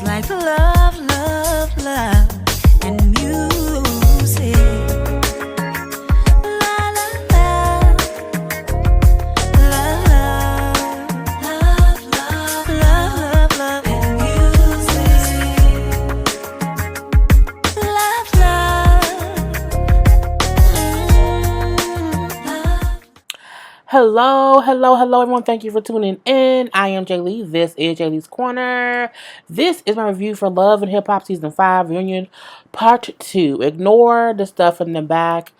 like love, love, love, and music. La la la, love, love, love, love, love, and music. Love, love. Hello, everyone. Thank you for tuning in. I am Jay Lee. This is Jay Lee's Corner. This is my review for Love and Hip Hop Season 5 Reunion Part 2. Ignore the stuff in the back.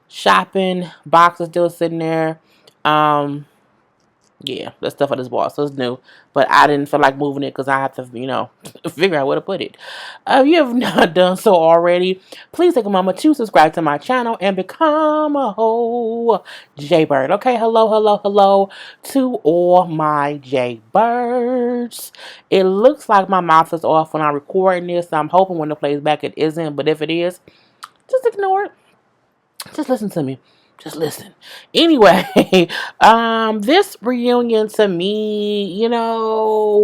Shopping box is still sitting there. Yeah, the stuff on this wall, so it's new. But I didn't feel like moving it because I have to, figure out where to put it. If you have not done so already, please take a moment to subscribe to my channel and become a whole Jaybird. Okay, hello to all my Jaybirds. It looks like my mouth is off when I'm recording this. So I'm hoping when it plays back it isn't. But if it is, just ignore it. Just listen to me. Just listen. Anyway, this reunion to me,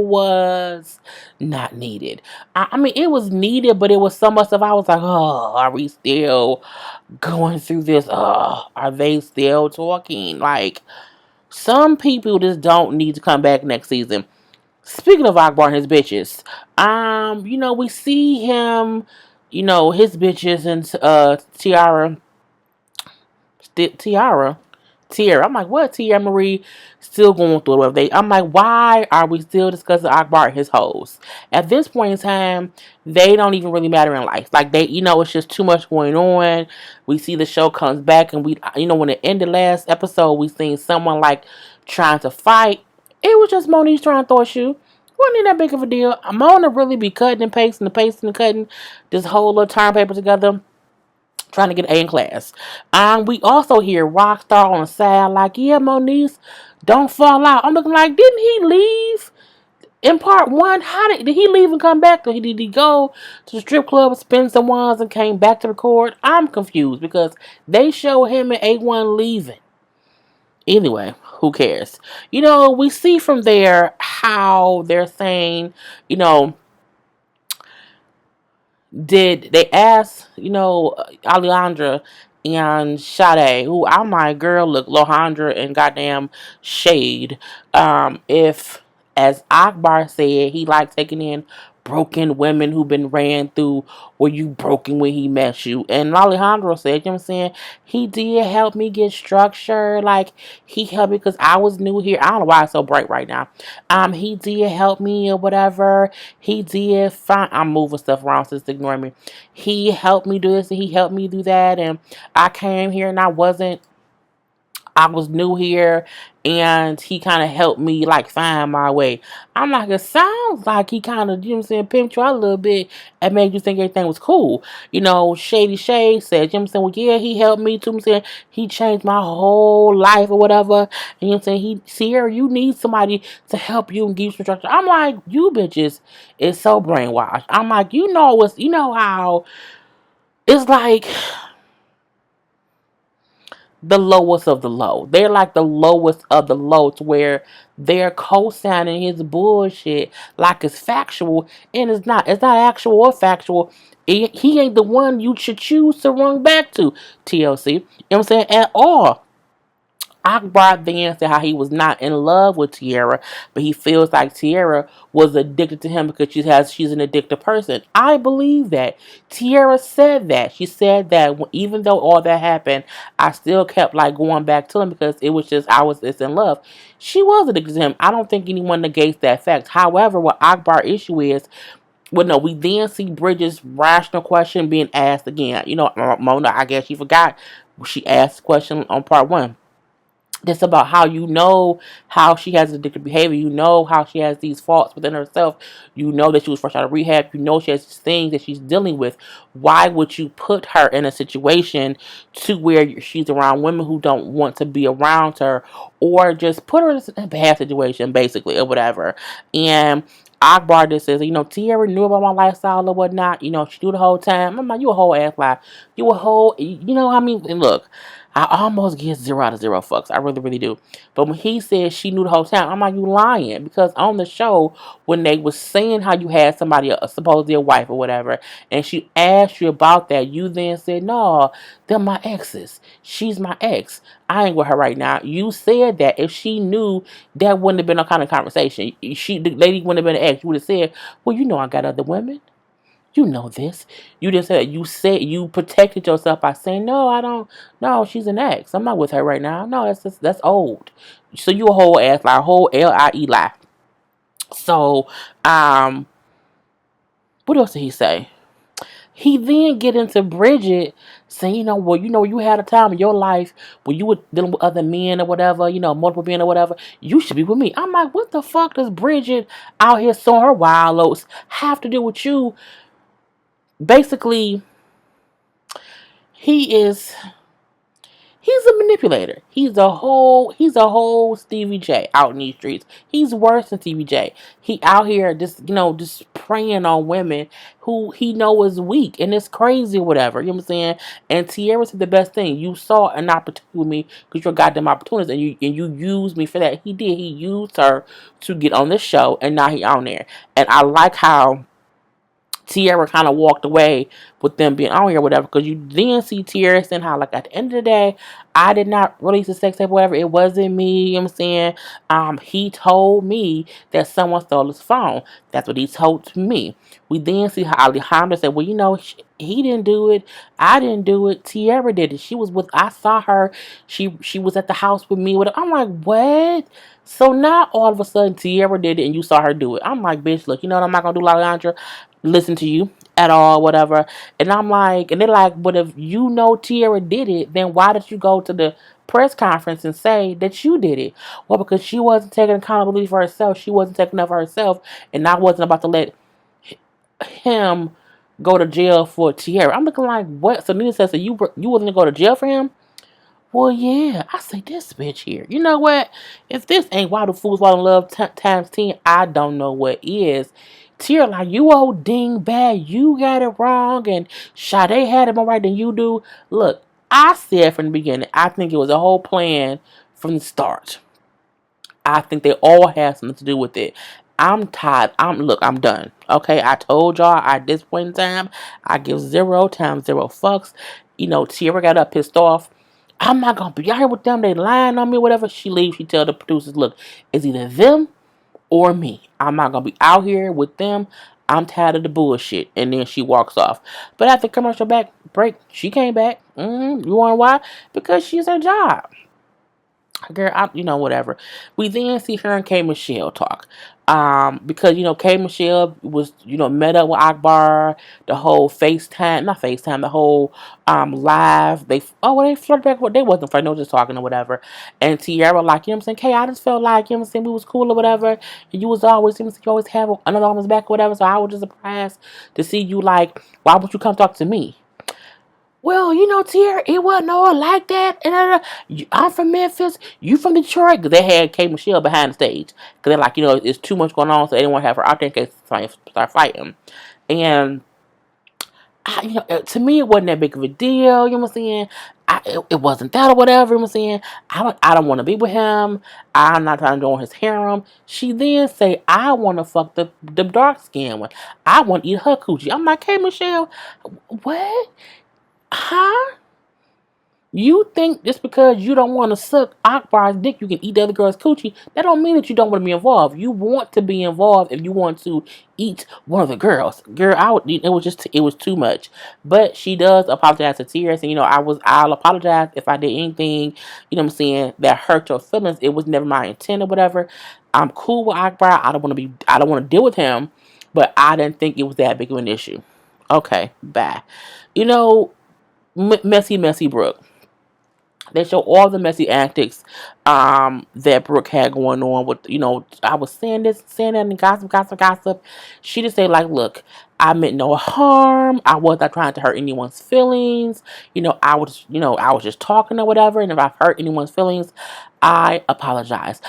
was not needed. I mean, it was needed, but it was so much stuff. I was like, oh, are we still going through this? Oh, are they still talking? Like, some people just don't need to come back next season. Speaking of Akbar and his bitches, we see him, his bitches and Teairra. I'm like, what? Teairra Marie still going through it. I'm like, why are we still discussing Akbar and his hoes? At this point in time, they don't even really matter in life. Like, it's just too much going on. We see the show comes back, and when it ended last episode, we seen someone like trying to fight. It was just Moniece trying to throw a shoe. Wasn't even that big of a deal. Mona really be cutting and pasting and cutting this whole little term paper together, trying to get an A in class. We also hear Rockstar on the side like, yeah, Moniece, don't fall out. I'm looking like, didn't he leave in part one? How did he leave and come back? Did he go to the strip club, spend some ones, and came back to record? I'm confused because they show him and A1 leaving. Anyway, who cares? We see from there how they're saying, did they ask, Alejandra and Sade, who I'm like, girl, look, Lohandra and goddamn Shade, if, as Akbar said, he liked taking in broken women who've been ran through, were you broken when he met you? And Alejandro said, you know what I'm saying, he did help me get structure, like, he helped me because I was new here. I don't know why it's so bright right now. He did help me or whatever. He did find, I'm moving stuff around, so just ignore me. He helped me do this and he helped me do that, and I came here and I was new here, and he kind of helped me, like, find my way. I'm like, it sounds like he kind of, pimped you out a little bit and made you think everything was cool. Shady Shade said, well, yeah, he helped me too. I'm saying, he changed my whole life or whatever. And Teairra, you need somebody to help you and give you some structure. I'm like, you bitches is so brainwashed. I'm like, how it's like the lowest of the low. They're like the lowest of the low, to where they're co-signing his bullshit like it's factual, and it's not. It's not actual or factual. He ain't the one you should choose to run back to, TLC. You know what I'm saying? At all. Akbar then said how he was not in love with Teairra, but he feels like Teairra was addicted to him because she's an addicted person. I believe that. Teairra said that. She said that even though all that happened, I still kept like going back to him because it was just, I was just in love. She was addicted to him. I don't think anyone negates that fact. However, what Akbar's issue is, we then see Bridget's rational question being asked again. Mona, I guess she forgot. She asked the question on part one. Just about how she has addictive behavior. How she has these faults within herself. That she was fresh out of rehab. She has these things that she's dealing with. Why would you put her in a situation to where she's around women who don't want to be around her, or just put her in a bad situation, basically, or whatever? And Akbar just says, Teairra knew about my lifestyle or whatnot. She knew the whole time. I'm like, you a whole ass lie. You a whole, and look, I almost get 0 out of 0 fucks. I really, really do. But when he said she knew the whole time, I'm like, you lying. Because on the show, when they was saying how you had somebody, supposedly a wife or whatever, and she asked you about that, you then said, no, they're my exes. She's my ex. I ain't with her right now. You said that. If she knew, that wouldn't have been a kind of conversation. The lady wouldn't have been an ex. You would have said, well, you know I got other women. You know this. You just said you protected yourself by saying, no, I don't. No, she's an ex. I'm not with her right now. No, that's old. So you a whole ass lie, a whole lie, lie. So, what else did he say? He then get into Bridget saying, well, you had a time in your life when you were dealing with other men or whatever, multiple men or whatever. You should be with me. I'm like, what the fuck does Bridget out here sowing her wild oats have to do with you? Basically, he's a manipulator. He's a whole Stevie J out in these streets. He's worse than Stevie J. He out here just preying on women who he know is weak and it's crazy or whatever. You know what I'm saying? And Teairra said the best thing. You saw an opportunity with me because you're goddamn opportunist and you used me for that. He did. He used her to get on this show and now he on there. And I like how Teairra kind of walked away with them being on here or whatever, because you then see Teairra saying how, like, at the end of the day, I did not release a sex tape or whatever. It wasn't me. You know what I'm saying? He told me that someone stole his phone. That's what he told me. We then see how Alejandra said, well, he didn't do it. I didn't do it. Teairra did it. I saw her. She was at the house with me. I'm like, what? So now all of a sudden Teairra did it and you saw her do it. I'm like, bitch, look, you know what I'm not going to do, Alejandra? Listen to you at all, whatever. And I'm like, and they're like, but if you know Teairra did it, then why did you go to the press conference and say that you did it? Well, because she wasn't taking accountability for herself. She wasn't taking up for herself. And I wasn't about to let him go to jail for Teairra. I'm looking like, what? So Nina says, so you wasn't going to go to jail for him? Well, yeah. I say, this bitch here. You know what? If this ain't Why Do Fools Fall in Love times 10, I don't know what is. Teairra like, you old dingbat, you got it wrong, and Sade had it more right than you do. Look, I said from the beginning, I think it was a whole plan from the start. I think they all had something to do with it. I'm tired. I'm done. Okay, I told y'all at this point in time, I give 0 times 0 fucks. Teairra got up pissed off. I'm not gonna be out here with them. They lying on me, whatever. She leaves. She tell the producers, look, it's either them or me. I'm not gonna be out here with them. I'm tired of the bullshit. And then she walks off. But after commercial break, she came back. You want why? Because she's her job. Girl, whatever. We then see her and K Michelle talk. Because K Michelle was met up with Akbar, the whole the whole live. They flirted back. They wasn't flirting, they was just talking or whatever. And Teairra like, what I'm saying, K, I just felt like, what I'm saying, we was cool or whatever. And you was always, you always have another arm on his back or whatever. So I was just surprised to see you like, why would you come talk to me? Well, Teairra, it wasn't all like that. And I'm from Memphis. You from Detroit. Because they had K Michelle behind the stage. Because they're like, it's too much going on. So they didn't want to have her out there in case somebody start fighting. And, to me, it wasn't that big of a deal. You know what I'm saying? It wasn't that or whatever. You know what I'm saying? I don't want to be with him. I'm not trying to join his harem. She then say, I want to fuck the dark skin one. I want to eat her coochie. I'm like, hey, Michelle, what? Huh? You think just because you don't want to suck Akbar's dick, you can eat the other girl's coochie? That don't mean that you don't want to be involved. You want to be involved if you want to eat one of the girls. Girl, it was too much. But she does apologize to Teairra, and I'll apologize if I did anything, what I'm saying, that hurt your feelings. It was never my intent or whatever. I'm cool with Akbar. I don't want to deal with him, but I didn't think it was that big of an issue. Okay, bye. Messy Brooke. They show all the messy antics that Brooke had going on with, I was saying this, saying that, and gossip. She just say, like, look, I meant no harm. I was not trying to hurt anyone's feelings. I was just talking or whatever. And if I've hurt anyone's feelings, I apologize.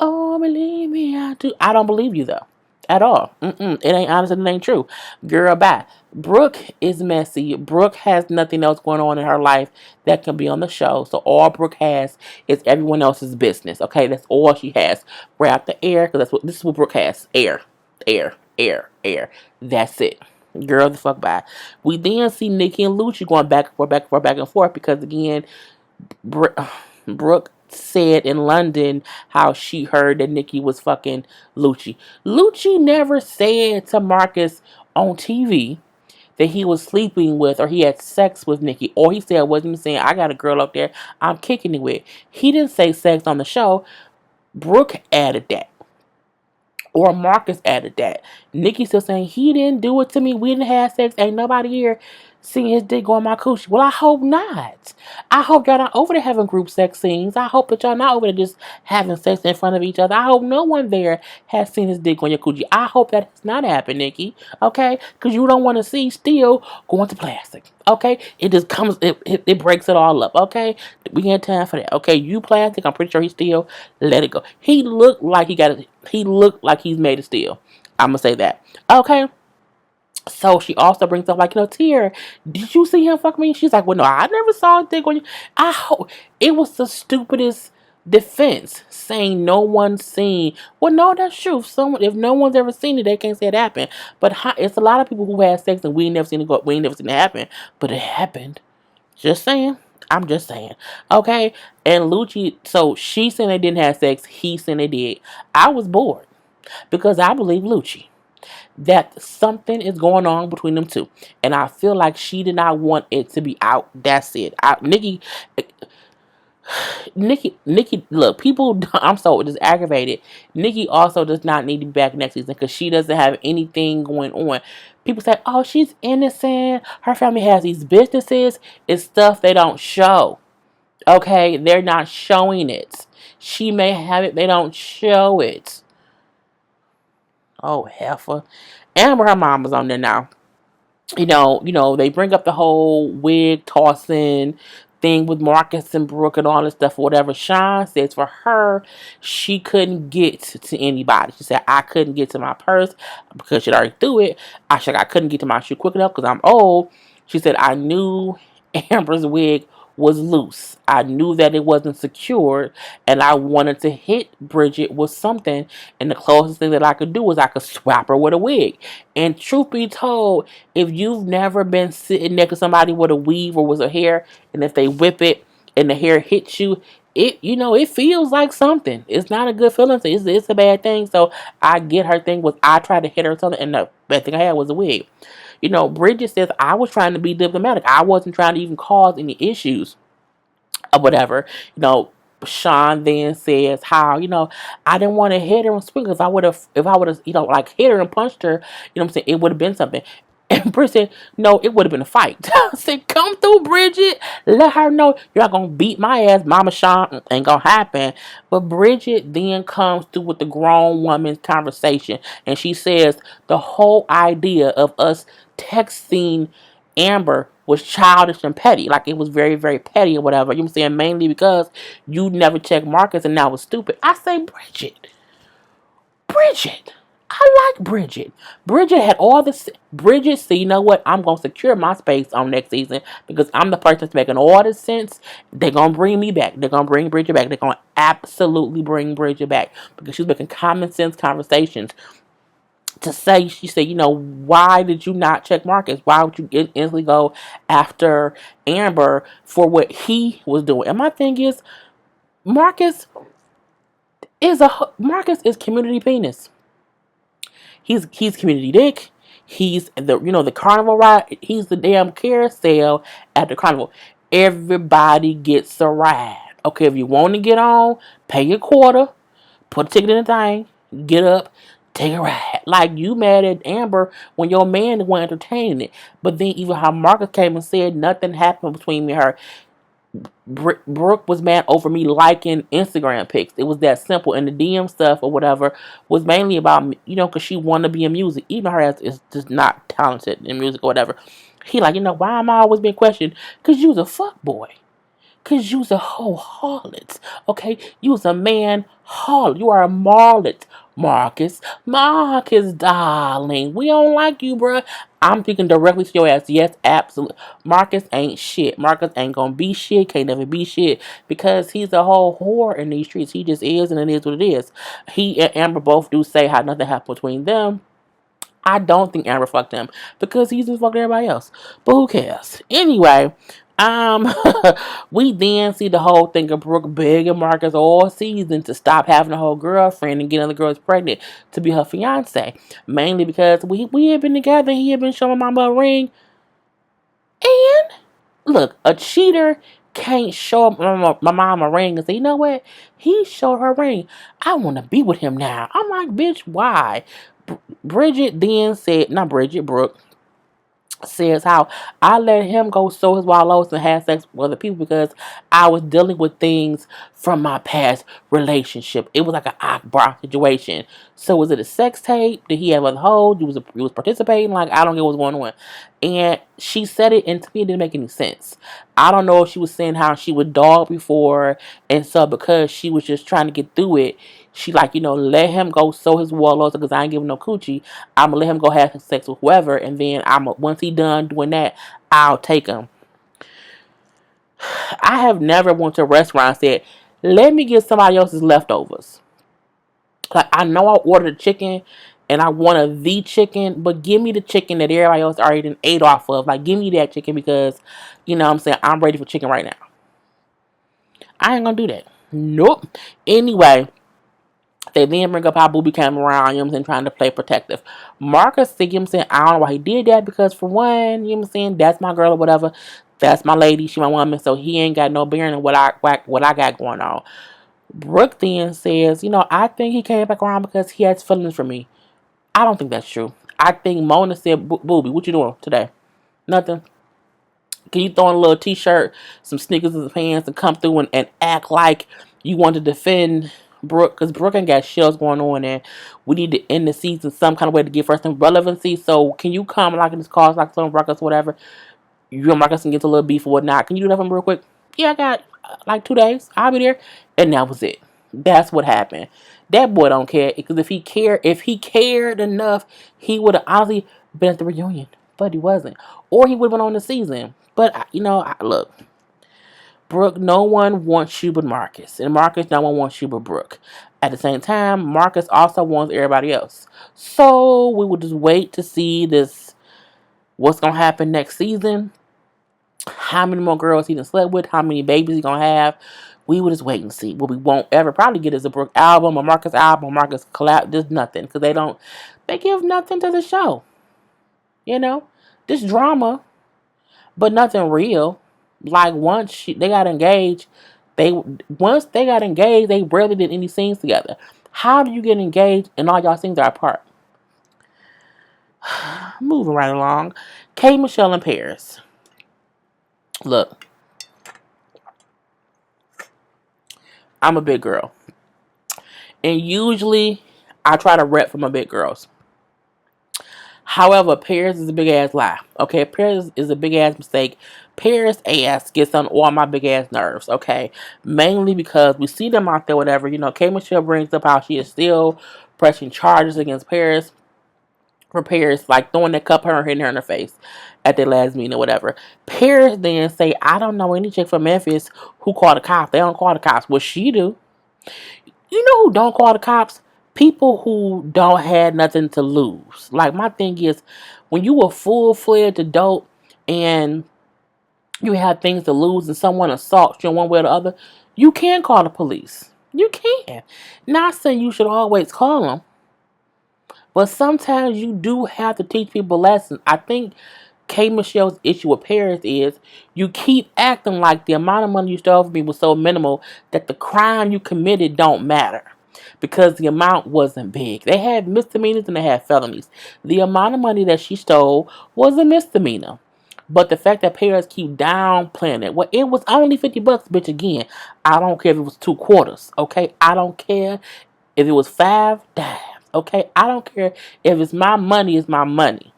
Oh, believe me, I do. I don't believe you, though. At all. It ain't honest and it ain't true. Girl, bye. Brooke is messy. Brooke has nothing else going on in her life that can be on the show. So all Brooke has is everyone else's business. Okay, that's all she has. We're out the air because this is what Brooke has. Air, air, air, air. That's it. Girl, the fuck bye. We then see Nikki and Lucci going back and forth, back and forth, back and forth because again, Brooke said in London how she heard that Nikki was fucking Lucci. Lucci never said to Marcus on TV that he was sleeping with or he had sex with Nikki. Or he said wasn't even saying I got a girl up there I'm kicking it with. He didn't say sex on the show. Brooke added that. Or Marcus added that. Nikki still saying he didn't do it to me. We didn't have sex. Ain't nobody here seeing his dick on my coochie. Well, I hope not. I hope y'all not over there having group sex scenes. I hope that y'all not over there just having sex in front of each other. I hope no one there has seen his dick on your coochie. I hope that has not happened, Nikki. Okay? Because you don't want to see steel going to plastic. Okay? It just comes, it breaks it all up. Okay? We ain't time for that. Okay? You plastic, I'm pretty sure he's steel. Let it go. He looked like he looked like he's made of steel. I'm going to say that. Okay? So she also brings up like, Teairra, did you see him fuck me? She's like, well, no, I never saw a dick on you. I hope it was the stupidest defense saying no one's seen. Well, no, that's true. If no one's ever seen it, they can't say it happened. But it's a lot of people who had sex and we ain't never seen it go. We ain't never seen it happen, but it happened. Just saying. I'm just saying. Okay. And Lucci, so she said they didn't have sex. He said they did. I was bored because I believe Lucci that something is going on between them two. And I feel like she did not want it to be out. That's it. Nikki, look, people, I'm so just aggravated. Nikki also does not need to be back next season because she doesn't have anything going on. People say, oh, she's innocent. Her family has these businesses. It's stuff they don't show. Okay? They're not showing it. She may have it. They don't show it. Oh, heifer. Amber, her mom is on there now. They bring up the whole wig tossing thing with Marcus and Brooke and all this stuff or whatever. Sean says for her, she couldn't get to anybody. She said, I couldn't get to my purse because she'd already threw it. I couldn't get to my shoe quick enough because I'm old. She said, I knew Amber's wig was loose. I knew that it wasn't secured and I wanted to hit Bridget with something, and the closest thing that I could do was I could swap her with a wig. And truth be told, if you've never been sitting next to somebody with a weave or with a hair, and if they whip it and the hair hits you, it feels like something. It's not a good feeling. It's a bad thing. So I get her thing was I tried to hit her or something, and the bad thing I had was a wig. Bridget says I was trying to be diplomatic. I wasn't trying to even cause any issues or whatever. Sean then says how, I didn't want to hit her and swing. If I would have, like hit her and punched her, what I'm saying, it would have been something. And Bridget said, no, it would have been a fight. I said, come through, Bridget. Let her know you're not going to beat my ass. Mama Sean ain't going to happen. But Bridget then comes through with the grown woman's conversation. And she says the whole idea of us texting Amber was childish and petty. Like it was very, very petty or whatever. You know what I'm saying? Mainly because you never checked Marcus and now it's stupid. I say, Bridget. I like Bridget. Bridget had all this. Bridget said, you know what? I'm going to secure my space on next season because I'm the person that's making all this sense. They're going to bring me back. They're going to bring Bridget back. They're going to absolutely bring Bridget back because she's making common sense conversations. She said, why did you not check Marcus? Why would you instantly go after Amber for what he was doing? And my thing is, Marcus is community penis. He's community dick. He's the carnival ride. He's the damn carousel at the carnival. Everybody gets a ride. Okay, if you want to get on, pay your quarter, put a ticket in the thing, get up, take a ride. Like you mad at Amber when your man wasn't entertaining it. But then even how Marcus came and said nothing happened between me and her. Brooke was mad over me liking Instagram pics. It was that simple. And the DM stuff or whatever was mainly about, because she wanted to be in music. Even her ass is just not talented in music or whatever. He why am I always being questioned? Because you was a fuck boy. Cause you's a whole harlot. Okay? You's a man harlot. You are a marlet. Marcus. Marcus, darling. We don't like you, bruh. I'm speaking directly to your ass. Yes, absolutely. Marcus ain't shit. Marcus ain't gonna be shit. Can't never be shit. Because he's a whole whore in these streets. He just is, and it is what it is. He and Amber both do say how nothing happened between them. I don't think Amber fucked him because he just fucked everybody else. But who cares? Anyway, um, we then see the whole thing of Brooke begging Marcus all season to stop having a whole girlfriend and getting other girls pregnant to be her fiance. Mainly because we had been together and he had been showing Mama a ring. And look, a cheater can't show my mom a ring and say, you know what? He showed her ring. I want to be with him now. I'm like, bitch, why? Bridget then said, not Bridget, Brooke says how I let him go sow his wild oats and have sex with other people because I was dealing with things from my past relationship. It was like an Akbar situation. So was it a sex tape? Did he have other hoes? You was participating? Like, I don't get what's going on. And she said it, and to me it didn't make any sense. I don't know if she was saying how she was dog before, and so because she was just trying to get through it, she like, let him go sow his warlords because I ain't giving no coochie. I'm gonna let him go have sex with whoever, and then once he done doing that, I'll take him. I have never went to a restaurant and said, let me get somebody else's leftovers. Like, I know I ordered a chicken and I wanted the chicken, but give me the chicken that everybody else already done ate off of. Like, give me that chicken because, what I'm saying, I'm ready for chicken right now. I ain't gonna do that. Nope. Anyway, they then bring up how Booby came around, trying to play protective. Marcus said, I don't know why he did that because for one, that's my girl or whatever. That's my lady, she my woman, so he ain't got no bearing on what I got going on. Brooke then says, I think he came back around because he has feelings for me. I don't think that's true. I think Mona said, Booby, what you doing today? Nothing. Can you throw on a little t-shirt, some sneakers and some pants and come through and act like you want to defend Brooke? Because Brooke ain't got shit else going on and we need to end the season some kind of way to give her some relevancy. So can you come like in this cause like some Marcus whatever? You and Marcus can get a little beef or whatnot. Can you do that for me real quick? Yeah, I got like 2 days. I'll be there. And that was it. That's what happened. That boy don't care because if he cared enough, he would have honestly been at the reunion. But he wasn't. Or he would have been on the season. But, look. Brooke, no one wants you but Marcus. And Marcus, no one wants you but Brooke. At the same time, Marcus also wants everybody else. So, we will just wait to see what's going to happen next season. How many more girls he done slept with. How many babies he going to have. We will just wait and see. What we won't ever probably get is a Brooke album, a Marcus album, a Marcus collab. There's nothing. Because they give nothing to the show. This drama, but nothing real. Like they got engaged, they rarely did any scenes together. How do you get engaged and all y'all scenes are apart? Moving right along, K, Michelle, and Paris. Look, I'm a big girl, and usually I try to rep for my big girls. However, Paris is a big ass lie. Okay, Paris is a big ass mistake. Paris ass gets on all my big ass nerves. Okay, mainly because we see them out there, whatever. K Michelle brings up how she is still pressing charges against Paris for Paris, like throwing that cup her hitting her in her face at their last meeting or whatever. Paris then say, I don't know any chick from Memphis who called the cops. They don't call the cops. Well, she do. You know who don't call the cops? People who don't have nothing to lose. Like, my thing is, when you a full-fledged adult and you have things to lose and someone assaults you in one way or the other, you can call the police. You can. Not saying you should always call them, but sometimes you do have to teach people lessons. I think K. Michelle's issue with Paris is you keep acting like the amount of money you stole from me was so minimal that the crime you committed don't matter. Because the amount wasn't big. They had misdemeanors and they had felonies. The amount of money that she stole was a misdemeanor. But the fact that Paris keep downplaying it. Well, it was only $50, bitch, again. I don't care if it was 2 quarters, okay? I don't care if it was 5 dimes, okay? I don't care if it's my money, it's my money.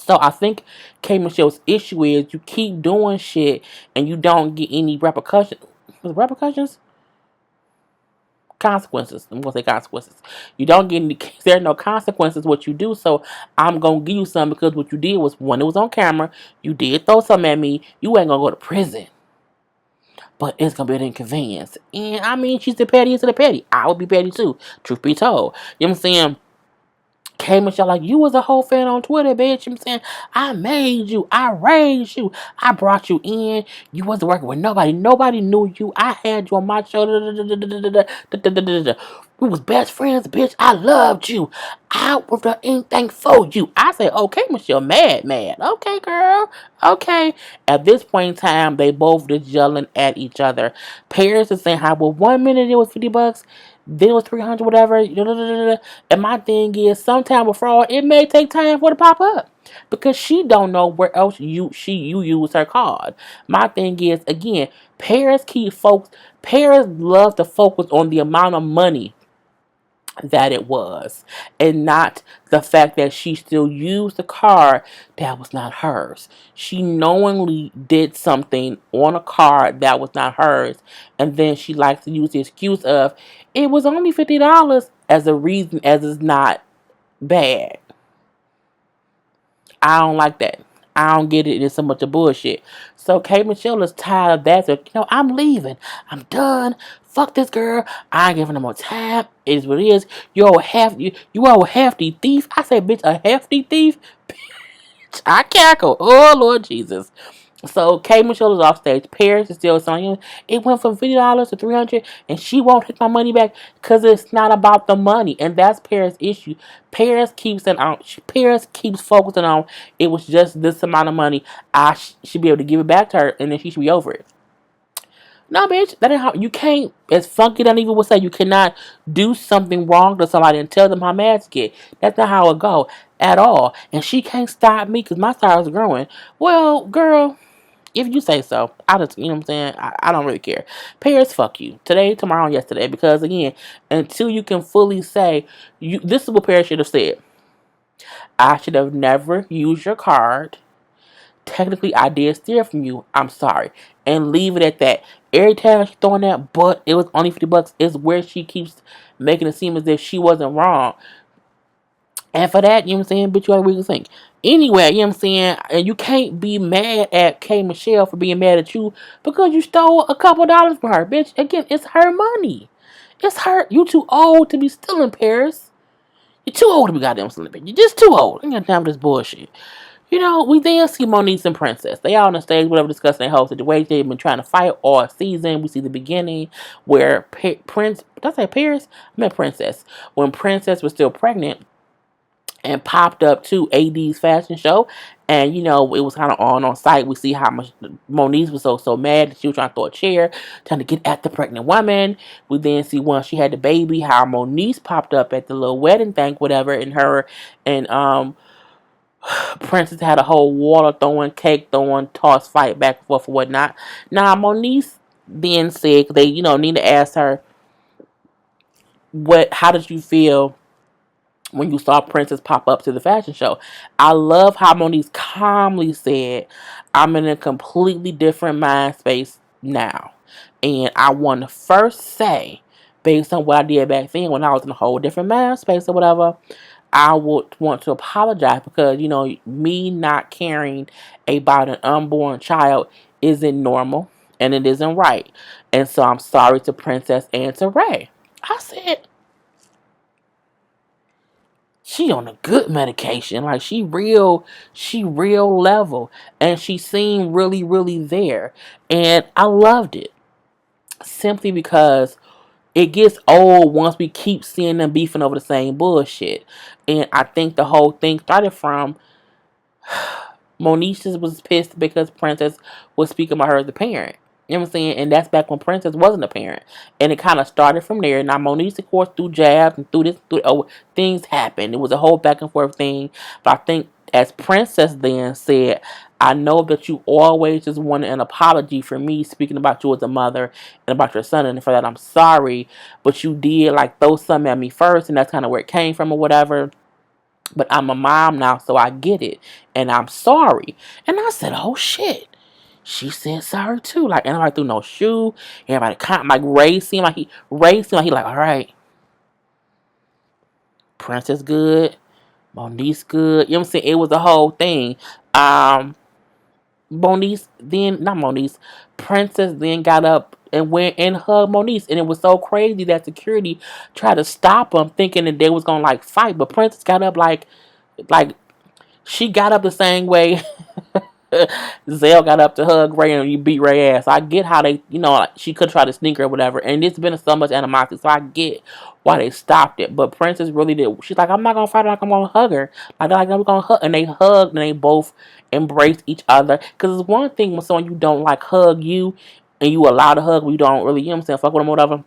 So I think K Michelle's issue is you keep doing shit and you don't get any repercussions. Repercussions? Consequences. I'm gonna say consequences. You don't get any. There are no consequences what you do. So I'm gonna give you some because what you did was when it was on camera, you did throw something at me. You ain't gonna go to prison, but it's gonna be an inconvenience. And I mean, she's the pettiest of the petty. I would be petty too. Truth be told, you know what I'm saying? Came and shot like you was a whole fan on Twitter, bitch. You know what I'm saying? I made you, I raised you, I brought you in. You wasn't working with nobody. Nobody knew you. I had you on my show. We was best friends, bitch. I loved you. I would do anything for you. I said, okay, Michelle, mad. Okay, girl. Okay. At this point in time, they both just yelling at each other. Paris is saying how, well, 1 minute it was $50, then it was 300, whatever. And my thing is, sometime with fraud, it may take time for it to pop up because she don't know where else you use her card. My thing is, again, Paris loves to focus on the amount of money that it was and not the fact that she still used the card that was not hers. She knowingly did something on a card that was not hers, and then she likes to use the excuse of it was only $50 as a reason as it's not bad. I don't like that. I don't get it. It's so much of bullshit. So Kate Michelle is tired of that. So, I'm leaving. I'm done. Fuck this girl. I ain't giving her more time. It is what it is. You are a hefty thief. I say, bitch, a hefty thief. I cackle. Oh Lord Jesus. So Kate Michelle is off stage. Paris is still saying it went from $50 to 300, and she won't take my money back because it's not about the money, and that's Paris' issue. Paris keeps focusing on it was just this amount of money. I should be able to give it back to her, and then she should be over it. No, bitch, that ain't how you can't. As funky than even would say, you cannot do something wrong to somebody and tell them how mad to get. That's not how it go at all. And she can't stop me because my stars are growing. Well, girl. If you say so, I just, you know what I'm saying? I don't really care. Paris, fuck you. Today, tomorrow, and yesterday. Because, again, until you can fully say, this is what Paris should have said. I should have never used your card. Technically, I did steal from you. I'm sorry. And leave it at that. Every time she's throwing that, but it was only $50, is where she keeps making it seem as if she wasn't wrong. And for that, you know what I'm saying, bitch, you already think. Anyway, you know what I'm saying, and you can't be mad at K Michelle for being mad at you because you stole a couple dollars from her, bitch. Again, it's her money. It's her. You too old to be stealing, Paris. You're too old to be goddamn stealing, bitch. You're just too old. You ain't got time for this bullshit. We then see Moniece and Princess. They all on the stage, whatever, discussing their whole situation. They've been trying to fight all season. We see the beginning where did I say Paris? I meant Princess. When Princess was still pregnant, and popped up to AD's fashion show. And, it was kind of on site. We see how much Moniece was so mad that she was trying to throw a chair, trying to get at the pregnant woman. We then see once she had the baby, how Moniece popped up at the little wedding thing, whatever, and her and Princess had a whole water throwing, cake throwing, toss fight back and forth or whatnot. Now, Moniece then said, they, need to ask her, how did you feel when you saw Princess pop up to the fashion show? I love how Moniece calmly said, I'm in a completely different mind space now. And I want to first say, based on what I did back then when I was in a whole different mind space or whatever, I would want to apologize because, me not caring about an unborn child isn't normal and it isn't right. And so I'm sorry to Princess and to Ray. I said, she on a good medication. Like she real level. And she seemed really, really there. And I loved it. Simply because it gets old once we keep seeing them beefing over the same bullshit. And I think the whole thing started from Moniece was pissed because Princess was speaking about her as a parent. You know what I'm saying? And that's back when Princess wasn't a parent. And it kind of started from there. Now, Moniece, of course, through jabs and things happened. It was a whole back and forth thing. But I think as Princess then said, I know that you always just wanted an apology for me speaking about you as a mother and about your son. And for that, I'm sorry. But you did, throw something at me first. And that's kind of where it came from or whatever. But I'm a mom now, so I get it. And I'm sorry. And I said, oh shit. She said sorry too. Like, and nobody threw no shoe. Everybody like Ray seemed like he like, all right, Princess good, Moniece good. You know what I'm saying? It was the whole thing. Um, Moniece then not Moniece, Princess then got up and went and hugged Moniece, and it was so crazy that security tried to stop them, thinking that they was gonna like fight. But Princess got up like she got up the same way Zell got up to hug Ray and you beat Ray ass. I get how they, like, she could try to sneak her or whatever. And it's been so much animosity, so I get why they stopped it. But Princess really did. She's like, I'm not gonna fight her. Like, I'm gonna hug her. Like, they're like, no, we're gonna hug. And they hugged and they both embraced each other. Because it's one thing when someone you don't like hug you and you allow to hug, but you don't really, fuck with them or whatever.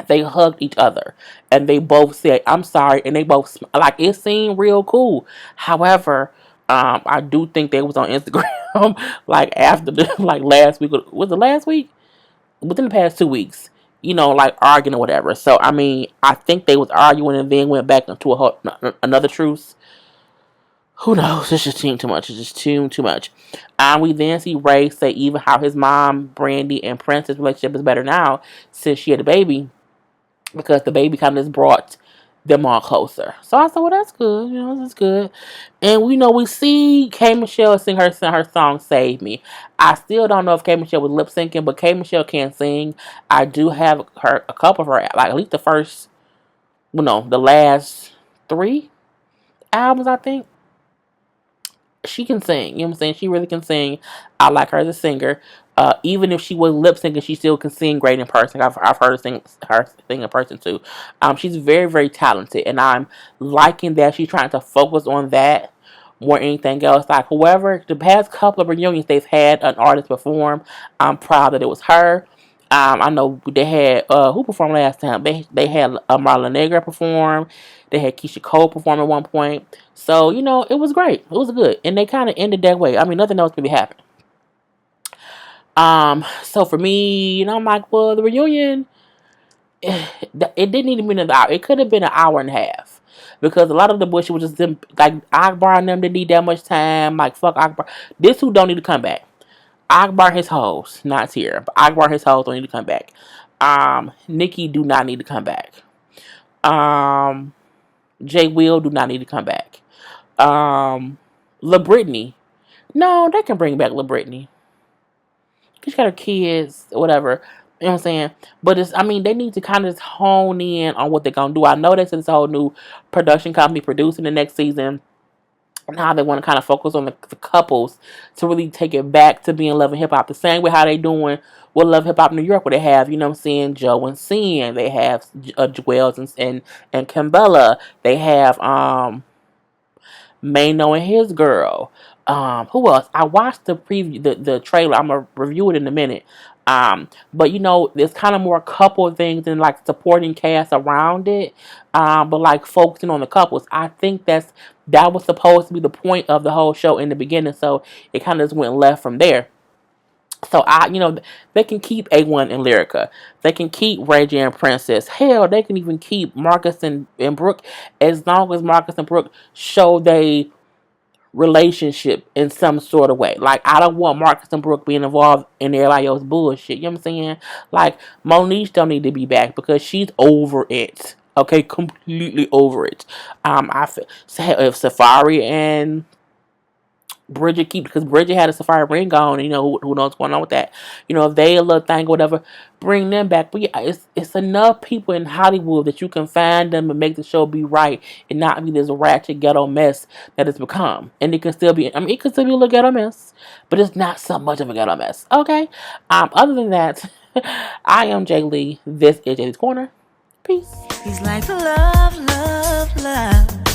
They hugged each other and they both said, I'm sorry. And they both, like, it seemed real cool. However, I do think they was on Instagram like after like last week. Was it last week? Within the past 2 weeks, like arguing or whatever. So I mean, I think they was arguing and then went back into another truce. Who knows? It's just too much. It's just too much. We then see Ray say even how his mom, Brandy, and Princess relationship is better now since she had a baby, because the baby kind of just brought them all closer. So I said, well, that's good. That's good. And we see K Michelle sing her song "Save Me." I still don't know if K Michelle was lip syncing, but K Michelle can't sing. I do have a couple of her, like at least the first, the last 3 albums, I think. She can sing. You know what I'm saying? She really can sing. I like her as a singer. Even if she was lip syncing, she still can sing great in person. I've heard her sing in person too. She's very, very talented, and I'm liking that she's trying to focus on that more than anything else. Like, whoever, the past couple of reunions they've had an artist perform, I'm proud that it was her. I know they had who performed last time. They had Marla Negra perform. They had Keisha Cole perform at one point. So it was great. It was good, and they kind of ended that way. I mean, nothing else really happened. So for me, I'm like, well, the reunion, it didn't even be an hour. It could have been an hour and a half. Because a lot of the bullshit was just them, like Akbar and them didn't need that much time. Like, fuck Akbar. This who don't need to come back. Akbar his hoes, not Teairra, but Akbar his hoes don't need to come back. Nikki do not need to come back. Jay Will do not need to come back. La Brittany, no, they can bring back La Brittany. She got her kids, whatever. You know what I'm saying? But they need to kind of just hone in on what they're gonna do. I know there's this whole new production company producing the next season, and how they want to kind of focus on the couples to really take it back to being Love and Hip Hop. The same way how they doing with Love Hip Hop New York, where they have, Joe and Sin. They have Wells and Kimbella. They have Mano and his girl. Who else? I watched the preview, the trailer. I'm gonna review it in a minute. But there's kind of more couple things and like supporting cast around it. But like focusing on the couples. I think that was supposed to be the point of the whole show in the beginning. So it kind of just went left from there. So they can keep A1 and Lyrica. They can keep Reggie and Princess. Hell, they can even keep Marcus and Brooke, as long as Marcus and Brooke show they relationship in some sort of way. Like, I don't want Marcus and Brooke being involved in everybody else's bullshit. You know what I'm saying? Like, Moniece don't need to be back because she's over it. Okay, completely over it. I feel if Safari and Bridget because Bridget had a Safari ring on, and who knows what's going on with that. If they a little thing or whatever, bring them back. But yeah, it's enough people in Hollywood that you can find them and make the show be right and not be this ratchet ghetto mess that it's become. And it can still be, it can still be a little ghetto mess, but it's not so much of a ghetto mess. Okay. Other than that, I am Jay Lee. This is Jay's Corner. Peace. He's like love, love, love.